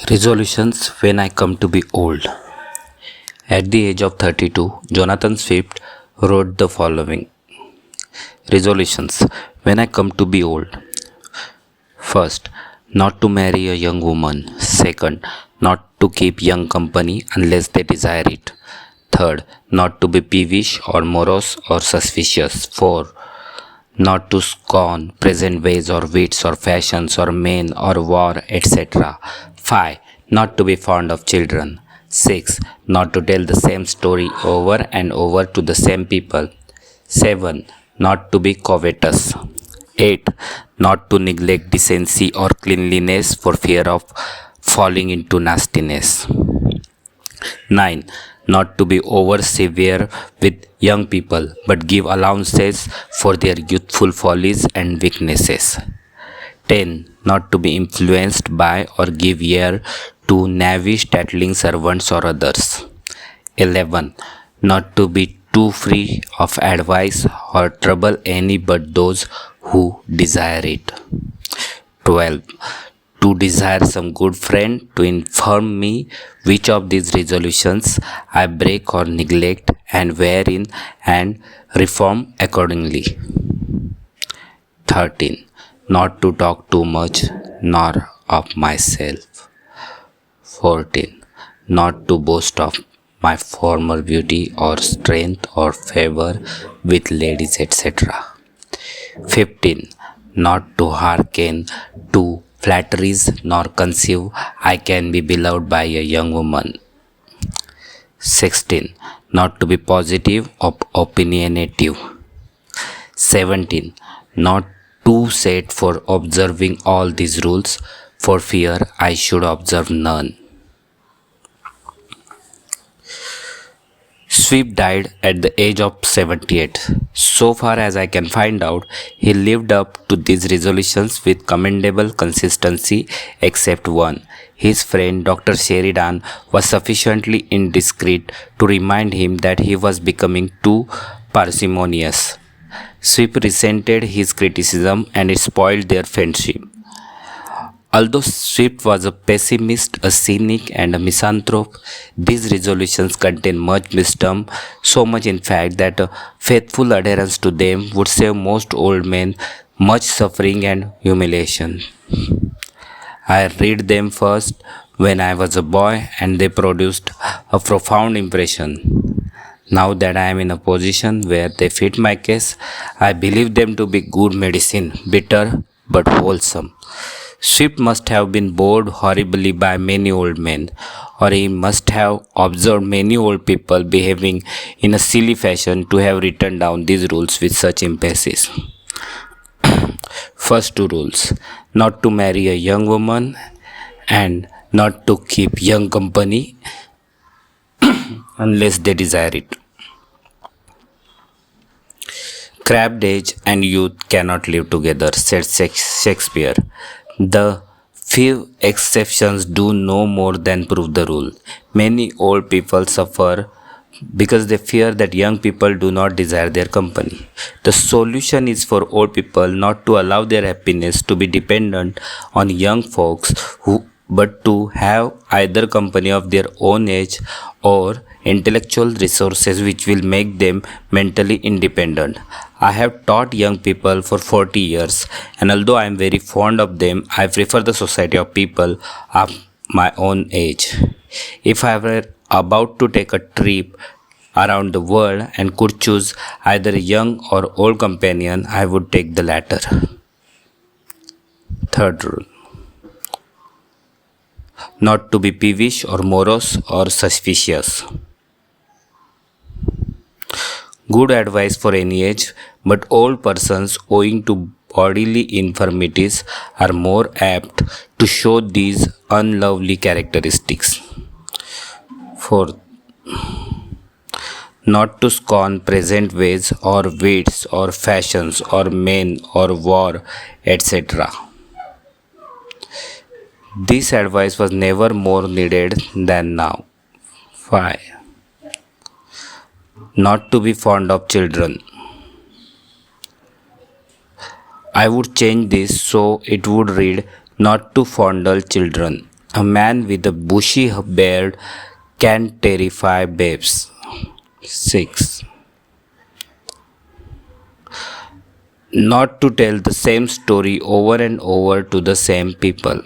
Resolutions when I come to be old. At the age of 32, Jonathan Swift wrote the following resolutions when I come to be old. First, not to marry a young woman. Second, not to keep young company unless they desire it. Third, not to be peevish or morose or suspicious. 4. Not to scorn present ways or wits or fashions or men or war, etc. 5. Not to be fond of children. 6. Not to tell the same story over and over to the same people. 7. Not to be covetous. 8. Not to neglect decency or cleanliness for fear of falling into nastiness. 9. Not to be over severe with young people, but give allowances for their youthful follies and weaknesses. 10. Not to be influenced by or give ear to knavish tattling servants or others. 11. Not to be too free of advice or trouble any but those who desire it. 12. To desire some good friend to inform me which of these resolutions I break or neglect and wherein, and reform accordingly. 13. Not to talk too much nor of myself. 14. Not to boast of my former beauty or strength or favor with ladies, etc. 15. Not to hearken to flatteries nor conceive I can be beloved by a young woman. 16. Not to be positive or opinionative. 17. Not to set for observing all these rules for fear I should observe none. Swift died at the age of 78. So far as I can find out, he lived up to these resolutions with commendable consistency except one. His friend Dr. Sheridan was sufficiently indiscreet to remind him that he was becoming too parsimonious. Swift resented his criticism and it spoiled their friendship. Although Swift was a pessimist, a cynic, and a misanthrope, these resolutions contain much wisdom, so much in fact that a faithful adherence to them would save most old men much suffering and humiliation. I read them first when I was a boy and they produced a profound impression. Now that I am in a position where they fit my case, I believe them to be good medicine, bitter but wholesome. Swift must have been bored horribly by many old men, or he must have observed many old people behaving in a silly fashion to have written down these rules with such emphasis. First two rules: not to marry a young woman and not to keep young company unless they desire it. Crabbed age and youth cannot live together, said Shakespeare. The few exceptions do no more than prove the rule. Many old people suffer because they fear that young people do not desire their company. The solution is for old people not to allow their happiness to be dependent on young folks but to have either company of their own age or intellectual resources which will make them mentally independent. I have taught young people for 40 years, and although I am very fond of them, I prefer the society of people of my own age. If I were about to take a trip around the world and could choose either a young or old companion, I would take the latter. Third rule: not to be peevish or morose or suspicious. Good advice for any age, but old persons owing to bodily infirmities are more apt to show these unlovely characteristics. Fourth, not to scorn present ways or wits or fashions or men or war, etc. This advice was never more needed than now. 5. Not to be fond of children. I would change this so it would read, not to fondle children. A man with a bushy beard can terrify babes. 6. Not to tell the same story over and over to the same people.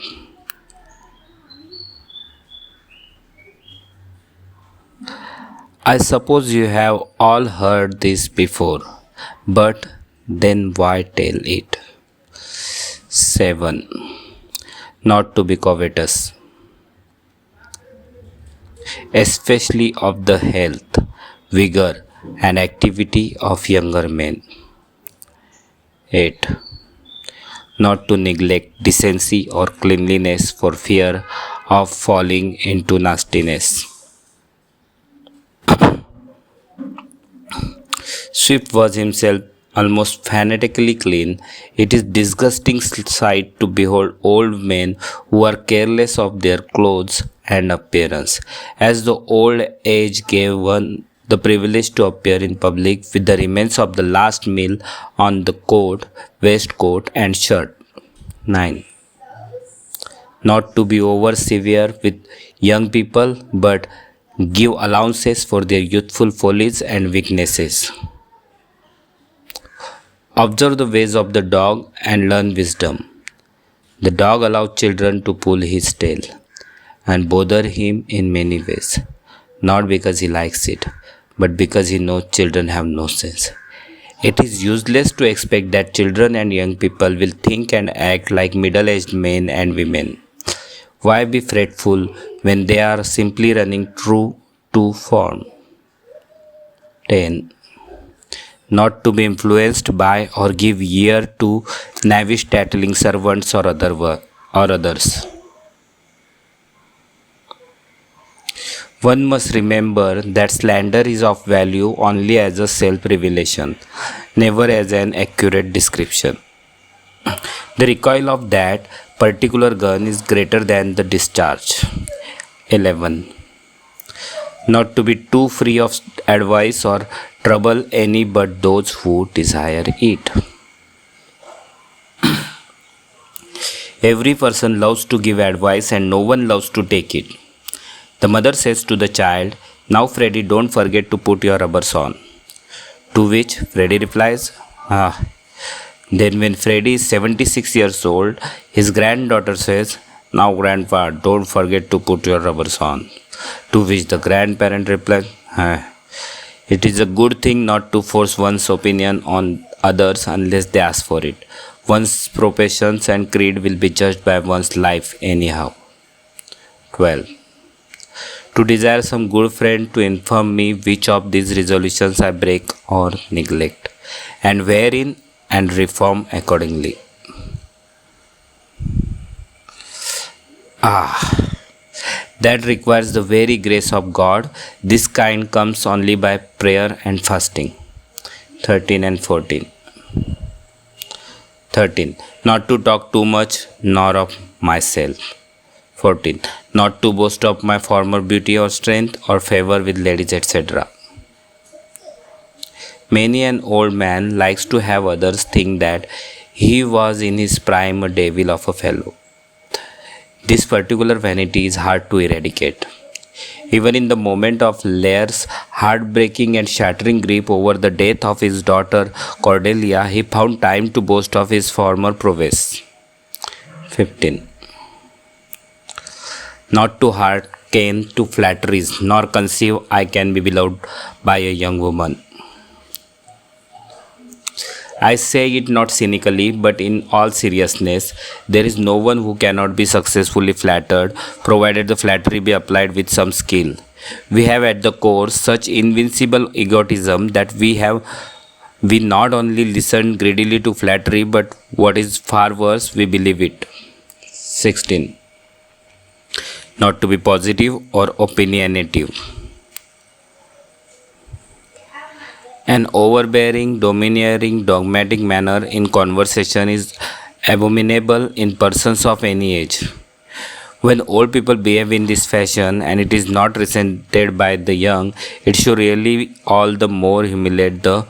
I suppose you have all heard this before, but then why tell it? 7. Not to be covetous, especially of the health, vigor, and activity of younger men. 8. Not to neglect decency or cleanliness for fear of falling into nastiness. Swift was himself almost fanatically clean. It is disgusting sight to behold old men who are careless of their clothes and appearance, as the old age gave one the privilege to appear in public with the remains of the last meal on the coat, waistcoat, and shirt. 9. Not to be over severe with young people, but give allowances for their youthful follies and weaknesses. Observe the ways of the dog and learn wisdom. The dog allows children to pull his tail and bother him in many ways, not because he likes it, but because he knows children have no sense. It is useless to expect that children and young people will think and act like middle-aged men and women. Why be fretful when they are simply running true to form? 10. Not to be influenced by or give ear to knavish tattling servants or others. One must remember that slander is of value only as a self-revelation, never as an accurate description. The recoil of that particular gun is greater than the discharge. 11. Not to be too free of advice or trouble any but those who desire it. Every person loves to give advice and no one loves to take it. The mother says to the child, "Now Freddy, don't forget to put your rubbers on." To which Freddy replies, "Ah." Then when Freddy is 76 years old, his granddaughter says, "Now grandpa, don't forget to put your rubbers on." To which the grandparent replies, "Ah. It is a good thing not to force one's opinion on others unless they ask for it. One's professions and creed will be judged by one's life anyhow." 12. To desire some good friend to inform me which of these resolutions I break or neglect, and wherein, and reform accordingly. That requires the very grace of God. This kind comes only by prayer and fasting. 13 and 14. 13. Not to talk too much, nor of myself. 14. Not to boast of my former beauty or strength or favor with ladies, etc. Many an old man likes to have others think that he was in his prime a devil of a fellow. This particular vanity is hard to eradicate. Even in the moment of Lear's heartbreaking and shattering grief over the death of his daughter Cordelia, he found time to boast of his former prowess. 15. Not to hearken to flatteries, nor conceive I can be beloved by a young woman. I say it not cynically, but in all seriousness. There is no one who cannot be successfully flattered, provided the flattery be applied with some skill. We have at the core such invincible egotism that we not only listen greedily to flattery, but what is far worse, we believe it. 16. Not to be positive or opinionative. An overbearing, domineering, dogmatic manner in conversation is abominable in persons of any age. When old people behave in this fashion and it is not resented by the young, it should really all the more humiliate the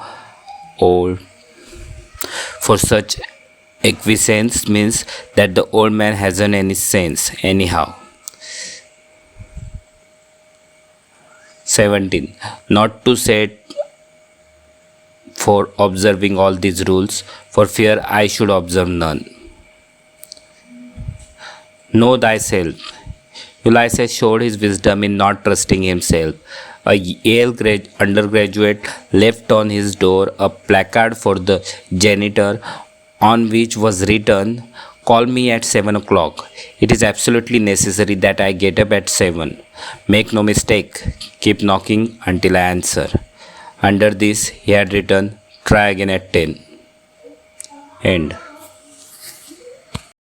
old. For such acquiescence means that the old man hasn't any sense anyhow. 17. Not to set for observing all these rules, for fear I should observe none. Know thyself. Ulysses showed his wisdom in not trusting himself. A Yale undergraduate left on his door a placard for the janitor on which was written, "Call me at 7 o'clock. It is absolutely necessary that I get up at 7. Make no mistake, keep knocking until I answer." Under this, he had written, "Try again at 10." End.